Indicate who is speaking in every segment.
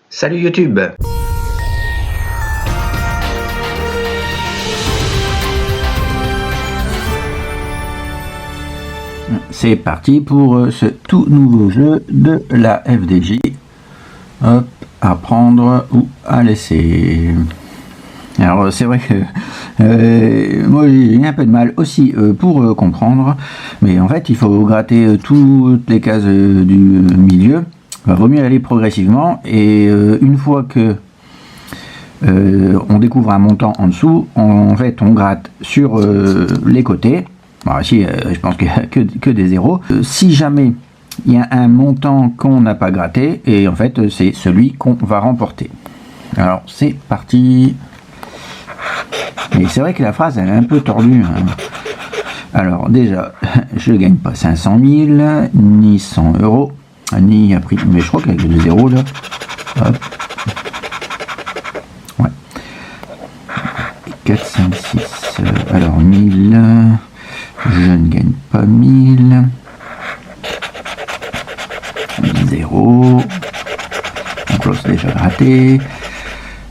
Speaker 1: Salut YouTube!
Speaker 2: C'est parti pour ce tout nouveau jeu de la FDJ. Hop, à prendre ou à laisser. Alors c'est vrai que moi j'ai un peu de mal aussi pour comprendre, mais en fait il faut gratter toutes les cases du milieu. Il vaut mieux aller progressivement, et une fois que on découvre un montant en dessous, en fait on gratte sur les côtés. Bon, ici je pense qu'il n'y a que des zéros. Si jamais il y a un montant qu'on n'a pas gratté, et en fait c'est celui qu'on va remporter. Alors c'est parti. Et c'est vrai que la phrase elle est un peu tordue, hein. Alors déjà, je gagne pas 500 000, ni 100 euros, ni à prix, mais je crois qu'il y a que des zéros là. Hop. Ouais. 4, 5, 6, alors 1000, je ne gagne pas 1000. 0. Donc là c'est déjà raté.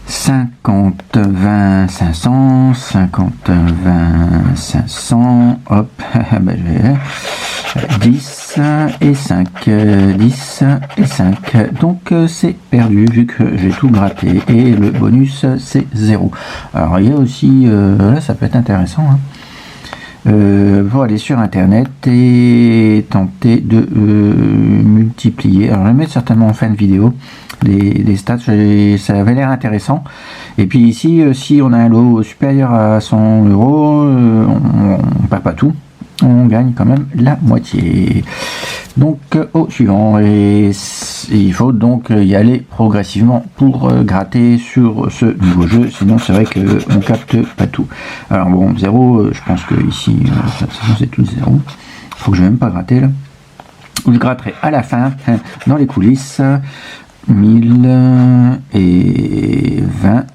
Speaker 2: 50, 20, 500, 50, 20, 500, hop, ben je vais 10 et 5, 10 et 5, donc c'est perdu vu que j'ai tout gratté, et le bonus c'est 0. Alors il y a aussi, là ça peut être intéressant, hein. Pour aller sur internet et tenter de multiplier. Alors je vais mettre certainement en fin de vidéo les stats, ça avait l'air intéressant. Et puis ici, si on a un lot supérieur à 100 euros, on ne perd pas tout, on gagne quand même la moitié. Donc au suivant, et il faut donc y aller progressivement pour gratter sur ce nouveau jeu, sinon c'est vrai qu'on capte pas tout. Alors bon, 0, je pense que ici c'est tout 0, faut que je vais même pas gratter là, je gratterai à la fin dans les coulisses. 1000 et 20.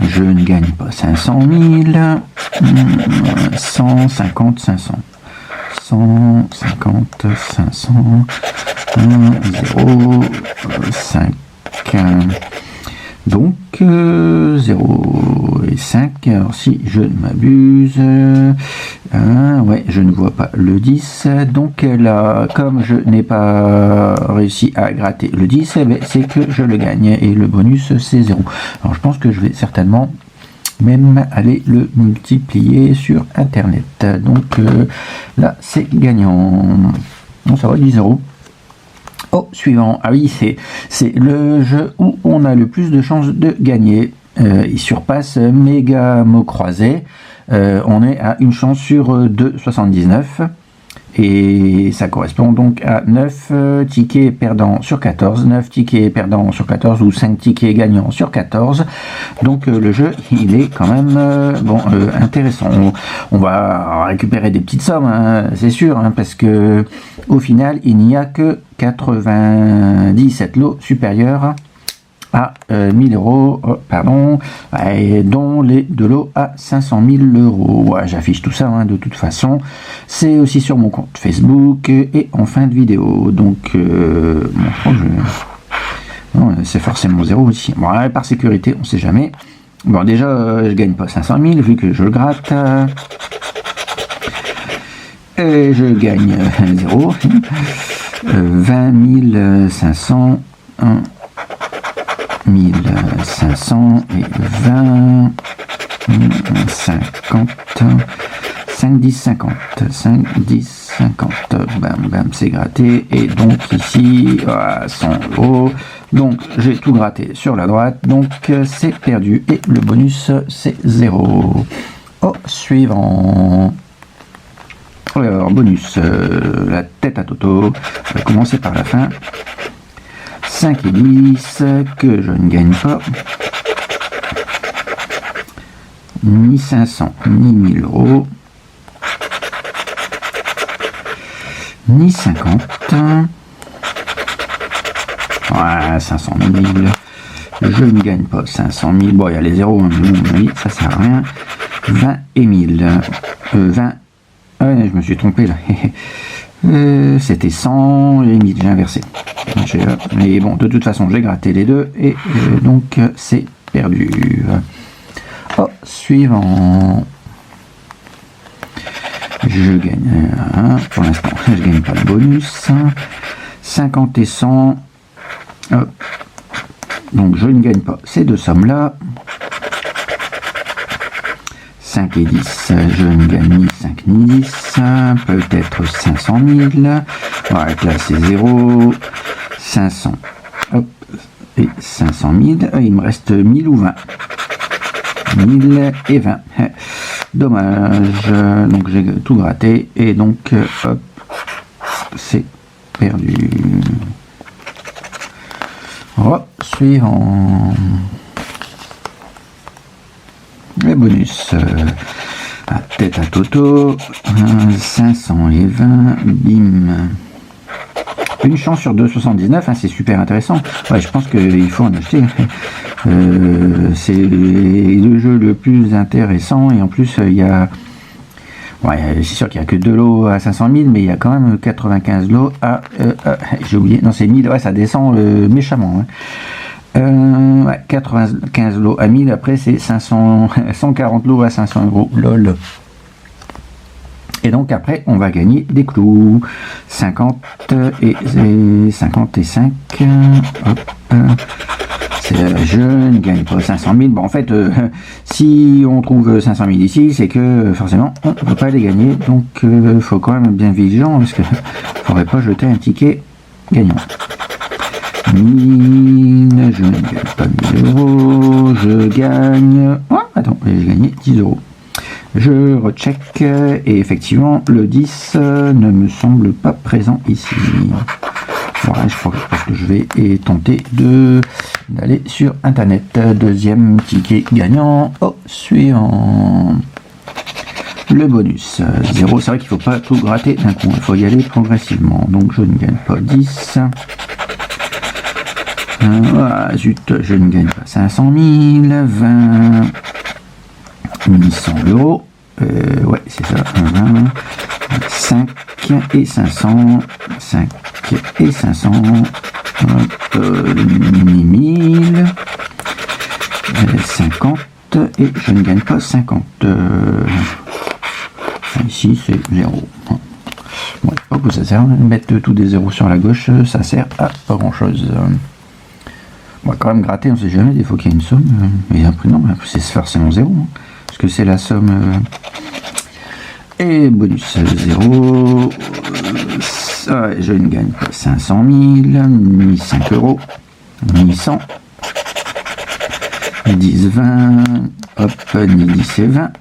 Speaker 2: Je ne gagne pas 500 000. 150, 500. 150, 500. 0, 5. Donc 0 et 5. Alors si je ne m'abuse, ouais, je ne vois pas le 10. Donc là, comme je n'ai pas réussi à gratter le 10, c'est que je le gagne, et le bonus c'est 0. Alors je pense que je vais certainement même aller le multiplier sur internet. Donc là c'est gagnant. Bon, ça va, 10 euros. Au suivant, ah oui, c'est le jeu où on a le plus de chances de gagner. Il surpasse méga mots croisés. On est à une chance sur 2,79, et ça correspond donc à 9 tickets perdants sur 14, 9 tickets perdants sur 14 ou 5 tickets gagnants sur 14. Donc le jeu il est quand même intéressant. On va récupérer des petites sommes, hein, c'est sûr, hein, parce que au final il n'y a que 97 lots supérieurs à 1000 euros, dont les 2 lots à 500 000 euros. Ouais, j'affiche tout ça, hein, de toute façon. C'est aussi sur mon compte Facebook et en fin de vidéo. Donc, c'est forcément 0 aussi. Bon, par sécurité, on sait jamais. Bon, déjà, je gagne pas 500 000 vu que je le gratte. Et je gagne 0. 20 500. 1500 et 20, 50, 5, 10, 50, 5, 10, 50, bam, bam, c'est gratté, et donc ici, 100 euros, donc j'ai tout gratté sur la droite, donc c'est perdu, et le bonus c'est 0. Au suivant. Alors, bonus, la tête à Toto, on va commencer par la fin. 5 et 10, que je ne gagne pas, ni 500, ni 1000 euros, ni 50, ouais, 500 000, je ne gagne pas 500 000, bon il y a les zéros, hein, mais bon, oui, ça sert à rien, 20 et 1000, 20, ah ouais, je me suis trompé là, C'était 100 et 1000, j'ai inversé. Mais bon, de toute façon, j'ai gratté les deux et donc c'est perdu. Oh, suivant. Je gagne pour l'instant, je gagne pas de bonus. 50 et 100. Hop. Donc je ne gagne pas ces deux sommes-là. 5 et 10, je ne gagne ni 5 ni 10. Peut-être 500 000. Voilà, là c'est 0. 500. Hop. Et 500 000. Il me reste 1000 ou 20. 1000 et 20. Dommage. Donc j'ai tout gratté. Et donc, hop. C'est perdu. Suivant. Les bonus. Tête à Toto. 520. Bim. Une chance sur 2,79, c'est super intéressant. Ouais, je pense qu'il faut en acheter. C'est le jeu le plus intéressant et en plus il y a... Ouais, c'est sûr qu'il n'y a que 2 lots à 500 000, mais il y a quand même 95 lots à... j'ai oublié, non c'est 1000, ouais ça descend méchamment. Ouais, 95 lots à 1000, après c'est 140 lots à 500 €, lol. Et donc après, on va gagner des clous. 50 et 55. Hop. Je ne gagne pas 500 000. Bon, en fait, si on trouve 500 000 ici, c'est que forcément, on ne peut pas les gagner. Donc, il faut quand même être bien vigilant, parce qu'il ne faudrait pas jeter un ticket gagnant. 1000, je ne gagne pas 1000 €. Je gagne... Oh, attends, j'ai gagné 10 €. Je recheck et effectivement le 10 ne me semble pas présent ici. Voilà, je pense que je vais tenter d'aller sur internet. Deuxième ticket gagnant. Oh, suivant. Le bonus 0. C'est vrai qu'il ne faut pas tout gratter d'un coup, il faut y aller progressivement. Donc je ne gagne pas 10. Ah, zut, je ne gagne pas 500 000. 20. 1100 €. Ouais, c'est ça. 20, 5 et 500. 5 et 500. 1000. 50. Et je ne gagne pas 50. Ici, c'est 0. Bon, pas que ça sert. Mettre tous des zéros sur la gauche, ça sert à pas grand chose. On va quand même gratter, on sait jamais, des fois qu'il y a une somme. Mais après, non, c'est forcément 0. Parce que c'est la somme. Et bonus 0. Je ne gagne pas 500 000. Ni 5 €. Ni 100. 10, 20. Hop, ni 10 et 20.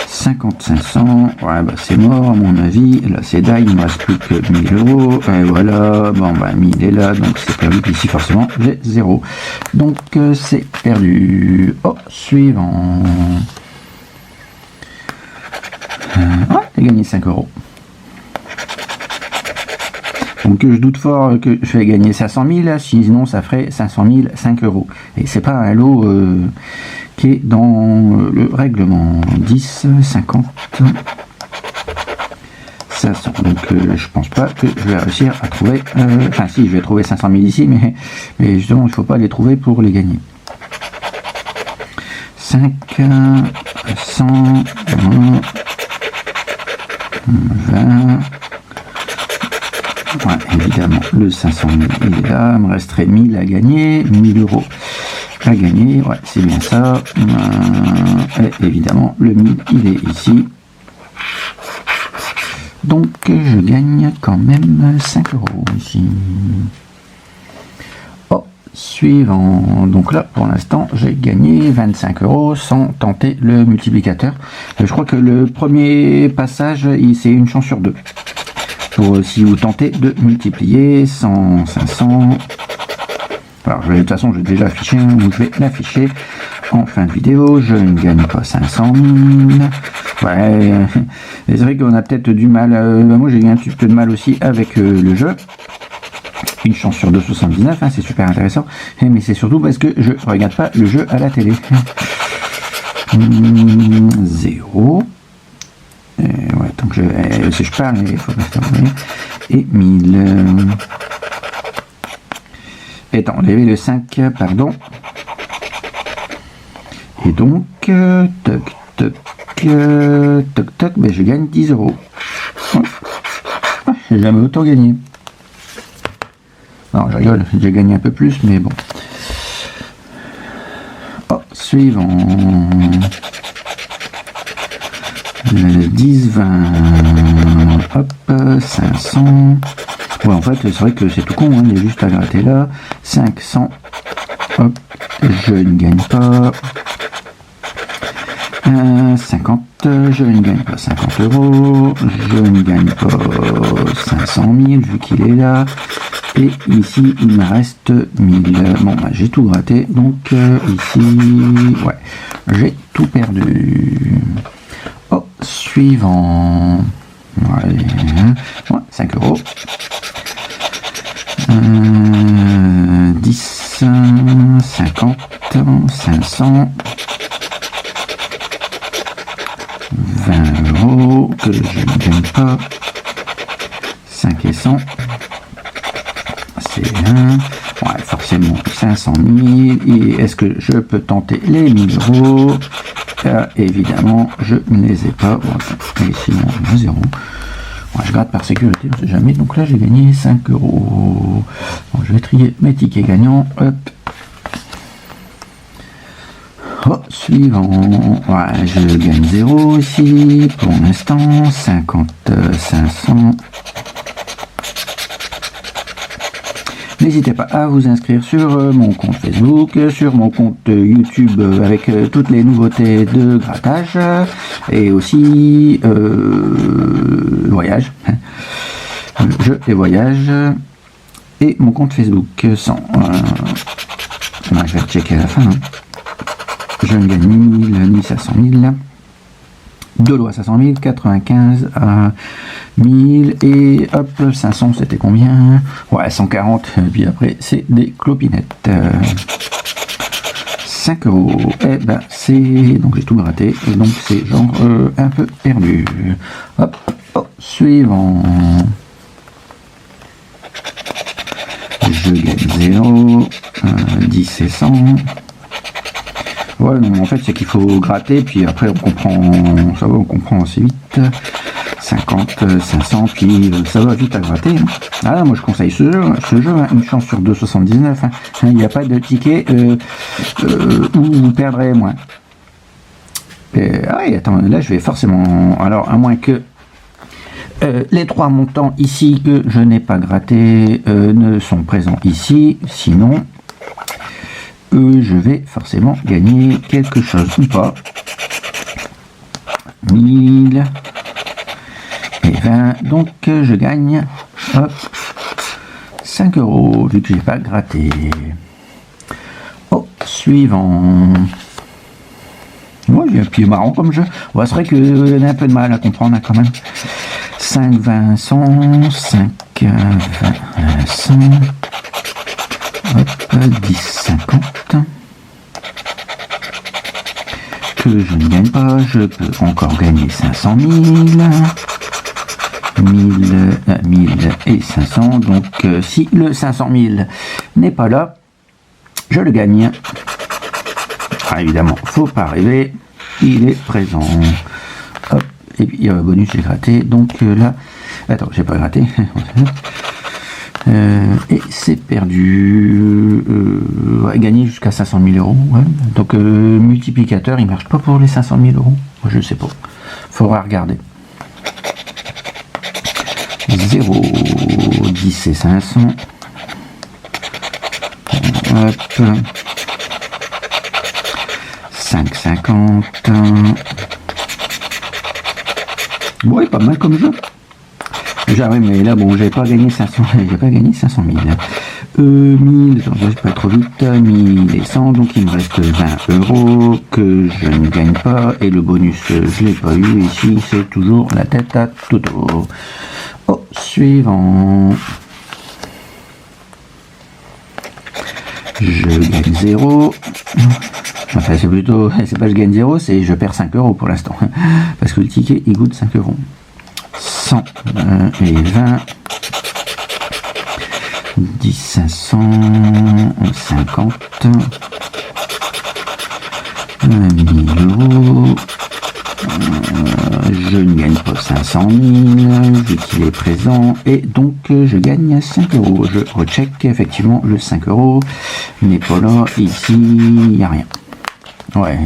Speaker 2: 50, 500. Ouais, bah c'est mort à mon avis. Là c'est die, il ne me reste plus que 1000 €. Et voilà, bon bah 1000 est là, donc c'est perdu. Ici forcément j'ai 0. Donc c'est perdu. Oh, suivant. Ouais, j'ai gagné 5 €. Donc je doute fort que je vais gagner 500 000, sinon ça ferait 500 000, 5 €. Et c'est pas un lot qui est dans le règlement. 10, 50, 500. Donc je pense pas que je vais réussir à trouver... Enfin si, je vais trouver 500 000 ici, mais justement il ne faut pas les trouver pour les gagner. 5, 100, 20... Ouais, évidemment, le 500 000 il est là, il me resterait 1000 à gagner, 1000 € à gagner, ouais, c'est bien ça. Et évidemment, le 1000 il est ici. Donc, je gagne quand même 5 € ici. Oh, suivant. Donc là, pour l'instant, j'ai gagné 25 € sans tenter le multiplicateur. Je crois que le premier passage, c'est une chance sur 2. Pour si vous tentez de multiplier 100, 500. Alors de toute façon je vais déjà afficher, donc je vais l'afficher en fin de vidéo. Je ne gagne pas 500 000. Ouais, c'est vrai qu'on a peut-être du mal. Moi j'ai eu un petit peu de mal aussi avec le jeu. Une chance sur 2,79, c'est super intéressant. Mais c'est surtout parce que je regarde pas le jeu à la télé. 0. Ouais, tant donc si je parle, il faut pas faire. Et 1000. Étant enlevé le 5, pardon. Et donc, toc, toc, toc, toc, ben je gagne 10 €. J'ai jamais autant gagné. Non, je rigole, j'ai gagné un peu plus, mais bon. Oh, suivant. 10, 20, hop, 500. Ouais, en fait, c'est vrai que c'est tout con, hein, il est juste à gratter là. 500, hop, je ne gagne pas. 50, je ne gagne pas 50 €. Je ne gagne pas 500 000 vu qu'il est là. Et ici, il me reste 1000. Bon, bah, j'ai tout gratté, donc ici, ouais, j'ai tout perdu. Oh, suivant. Ouais, 5 €. 10, 50, 500, 20 € que je ne gagne pas. 5 et 100. C'est 1. Ouais, forcément 500 000. Et est-ce que je peux tenter les 1000 €? Évidemment, je ne les ai pas. Bon, et sinon, 0. Ouais, je gratte par sécurité, on ne sait jamais. Donc là, j'ai gagné 5 €. Bon, je vais trier mes tickets gagnants. Hop. Oh, suivant. Ouais, je gagne 0 ici. Pour l'instant, 50, 500. N'hésitez pas à vous inscrire sur mon compte Facebook, sur mon compte YouTube avec toutes les nouveautés de grattage et aussi voyage, jeux et voyages, et mon compte Facebook sans. Je vais checker à la fin. Hein. Je ne gagne ni 1000 ni 500 000. De l'eau à 500 000, 95 à 1000 et hop, 500 c'était combien? Ouais, 140, et puis après c'est des clopinettes. 5 €, et ben c'est, donc j'ai tout gratté, et donc c'est genre un peu perdu. Hop, oh, suivant. Je gagne 0, 10 et 100. Ouais, non, en fait, c'est qu'il faut gratter, puis après, on comprend, ça va, on comprend assez vite. 50, 500, puis ça va vite à gratter. Hein. Ah, moi, je conseille ce jeu, hein, une chance sur 2,79. Hein. Il n'y a pas de ticket où vous perdrez moins. Ah oui, attends, là, je vais forcément... Alors, à moins que les 3 montants ici que je n'ai pas gratté ne sont présents ici, sinon... je vais forcément gagner quelque chose ou pas. 1000 et 20, donc je gagne hop, 5 € vu que j'ai pas gratté. Oh, suivant. Ouais, et puis marrant comme jeu. Ouais, c'est vrai que j'ai un peu de mal à comprendre quand même. 5, 20, 100, 5, 20, 100. Hop, 10, 50. Que je ne gagne pas, je peux encore gagner 500 000. 1000 et 500. Donc, si le 500 000 n'est pas là, je le gagne. Ah, évidemment, faut pas rêver, il est présent. Hop, et puis bonus, j'ai gratté. Donc là, attends, j'ai pas gratté. Et c'est perdu. Ouais, gagner jusqu'à 500 000 €. Ouais. Donc multiplicateur, il marche pas pour les 500 000 €. Je sais pas. Faudra regarder. 0, 10 et 500. Hop. 5, 50. Ouais, pas mal comme jeu. J'arrive, mais là, bon, j'avais pas gagné 500 000. 1000, je vais pas trop vite, 1000 et 100, donc il me reste 20 € que je ne gagne pas, et le bonus, je l'ai pas eu, ici, c'est toujours la tête à Toto. Oh, suivant. Je gagne 0. Enfin, c'est plutôt, c'est pas je gagne 0, c'est je perds 5 € pour l'instant, parce que le ticket, il coûte 5 €. 100 et 20, 10 500, 50, 1000 euros. Je ne gagne pas 500 000 vu qu'il est présent et donc je gagne 5 euros. Je recheck, effectivement le 5 euros n'est pas là, ici il n'y a rien. Ouais.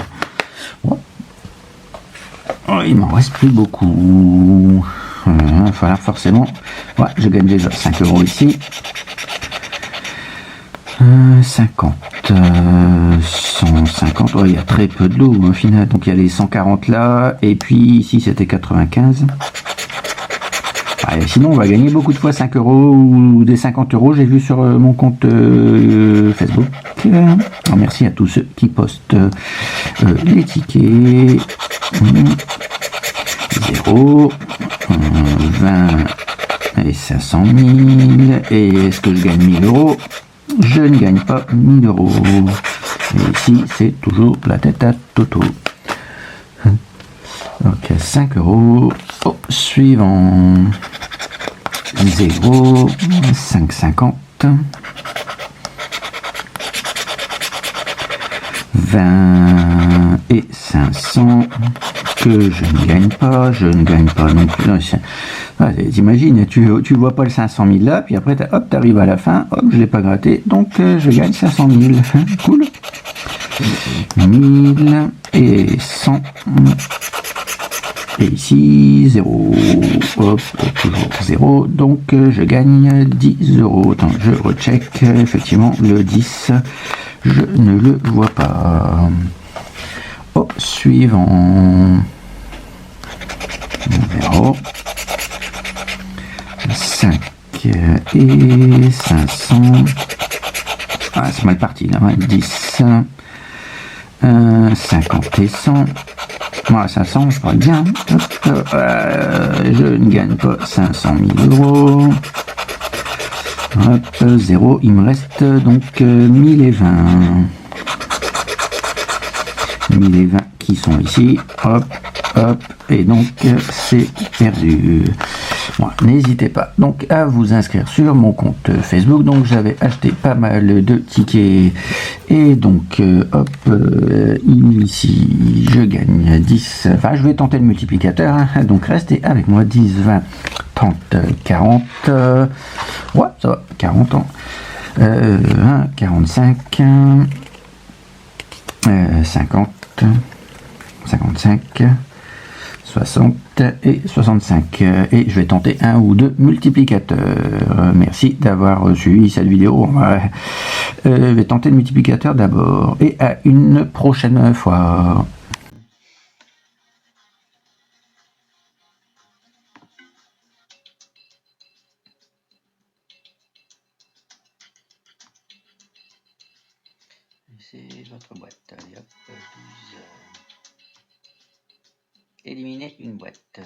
Speaker 2: Oh, il m'en reste plus beaucoup. Il va falloir forcément. Ouais, je gagne déjà 5 euros ici. 50, 150, il y a très peu de l'eau au final, donc il y a les 140 là, et puis ici c'était 95. Sinon on va gagner beaucoup de fois 5 euros ou des 50 euros, j'ai vu sur mon compte Facebook. Alors, merci à tous ceux qui postent les tickets. 0, 20 et 500 000, et est-ce que je gagne 1000 euros? Je ne gagne pas 1000 euros. Et ici, c'est toujours la tête à Toto. Donc, 5 euros. Oh, suivant. 0, 5,50. 20 et 500 que je ne gagne pas. Je ne gagne pas non plus. T'imagines, tu vois pas le 500 000 là, puis après, hop, t'arrives à la fin, hop, je l'ai pas gratté, donc je gagne 500 000. Cool. 1000 et 100. Et ici, 0. Hop, toujours 0. Donc je gagne 10 euros. Attends, je recheck. Effectivement, le 10, je ne le vois pas. Oh, suivant. Numéro 5 et 500. Ah, c'est mal parti là. 10, 50 et 100. Voilà, 500, je parle bien. Hop, je ne gagne pas 500 000 euros. Hop, 0. Il me reste donc 1020. 1020 qui sont ici. Hop, hop. Et donc, c'est perdu. Bon, n'hésitez pas donc à vous inscrire sur mon compte Facebook. Donc j'avais acheté pas mal de tickets et donc hop, ici je gagne 10, enfin je vais tenter le multiplicateur, hein, donc restez avec moi. 10, 20, 30, 40, ouais ça va, 40 ans, 45, 50, 55, 60 et 65, et je vais tenter un ou deux multiplicateurs. Merci d'avoir suivi cette vidéo. Je vais tenter le multiplicateur d'abord et à une prochaine fois. C'est votre boîte. Allez, hop, 12. Éliminer une boîte.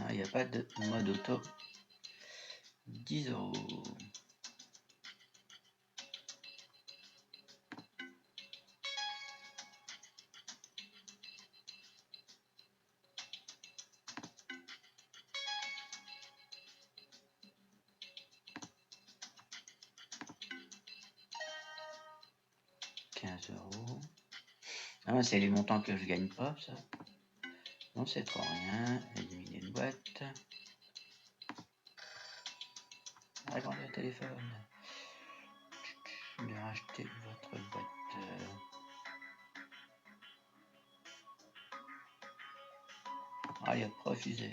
Speaker 2: Il n'y a pas de mode auto. 10 euros. €. Ah, c'est les montants que je gagne pas, ça. Non, c'est trop rien. Éliminer une boîte. Agrandir le téléphone. De racheter votre boîte. Allez, hop, refuser.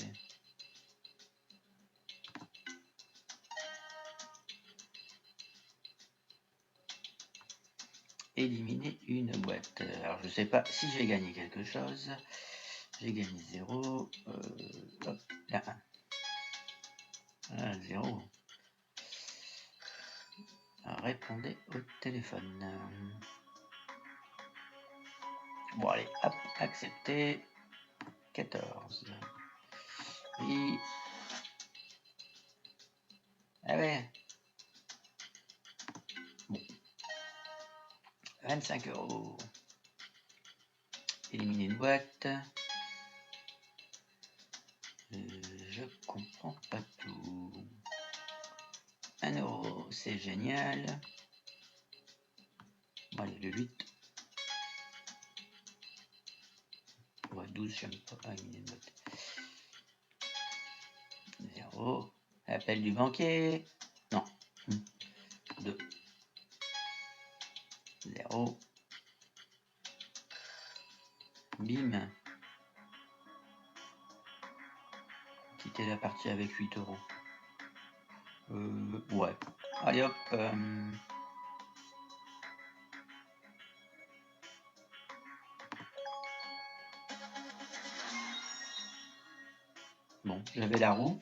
Speaker 2: Éliminer une boîte. Alors, je sais pas si j'ai gagné quelque chose. J'ai gagné 0. Hop, là, 1. 0. Répondez au téléphone. Bon, allez, hop, accepter. 14. Oui. Ah ouais. Bon. 25 euros. Éliminer une boîte. Je comprends. prends pas tout. 1 €, c'est génial. Bon, allez, le 8. Ouais, 12, j'aime pas. Ah, il est noté. 0. Appel du banquier. Non. 2. 0. Bim. Quitter la partie avec 8 €. Ouais. Allez hop. Bon, j'avais la roue.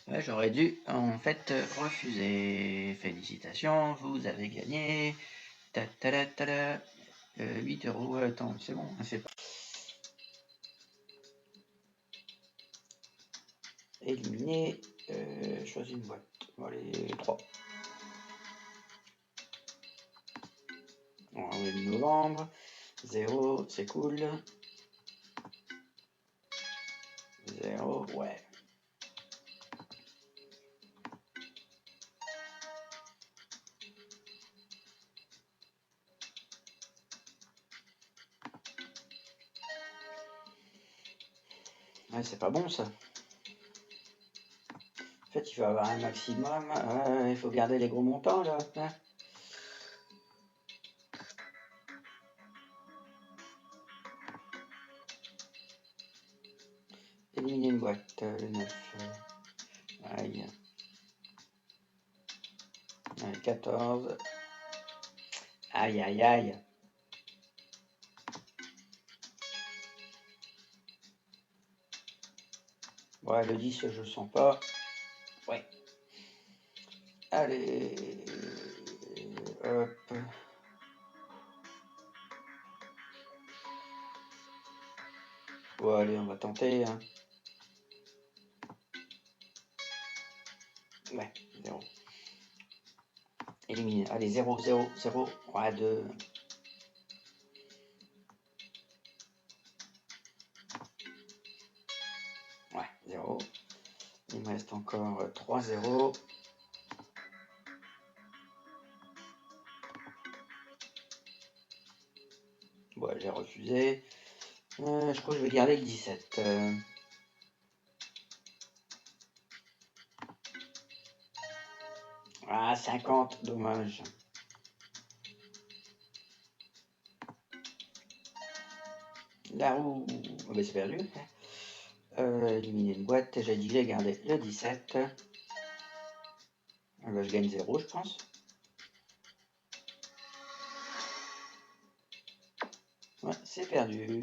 Speaker 2: Ouais, j'aurais dû en fait refuser. Félicitations, vous avez gagné. Ta ta ta ta ta. 8 €. Attends, c'est bon, c'est pas. Éliminer. Choisis une boîte. Bon, allez, 3. On va enlever le novembre. 0, c'est cool. 0, ouais. Ouais, c'est pas bon ça. En fait, il faut avoir un maximum. Il faut garder les gros montants là. Hein. Éliminer une boîte, le 9. Aïe. 14. Aïe, aïe, aïe. Ouais, le 10, je sens pas. Ouais. Allez. Hop. Bon, allez, on va tenter. Hein. Ouais, 0. Éliminer. Allez, 0, 0, 0. Ouais, 2. Ouais, 0. Il me reste encore 3 0. Bon, j'ai refusé. Je crois que je vais garder le 17. Ah, 50, dommage. La roue, oh, ben c'est perdu. Éliminer une boîte, j'ai dit que j'ai gardé le 17. Ben, je gagne 0, je pense. Ouais, c'est perdu.